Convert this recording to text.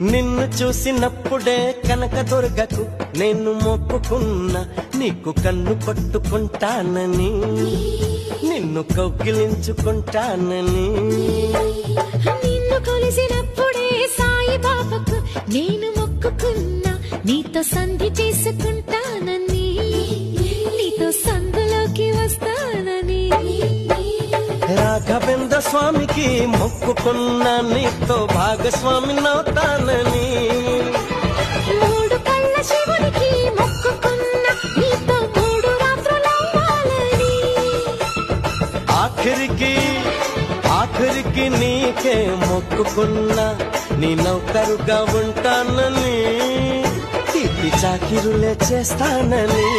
నిన్ను చూసినప్పుడే కనకదుర్గకు నేను మొక్కుకున్నా, నీకు కన్ను పట్టుకుంటానని, నిన్ను కౌగిలించుకుంటానని. నిన్ను కొలిసినప్పుడే సాయి బాబాకు నేను మొక్కుకున్నా, నీతో సంధి చేసుకుంటానని, నీతో సందులోకి వస్తానని. రాఘవేంద్ర స్వామికి మొక్కుకున్నా, నీతో భాగస్వామి నవుతానని. మూడు కళ్ళ శివునికి మొక్కుకున్నా, నీతో మూడు రాత్రులవ్వాలని. ఆఖరికి నీకే మొక్కుకున్నా, నీ నౌకరుగా ఉంటానని, తీపి చాకిరులే చేస్తానని.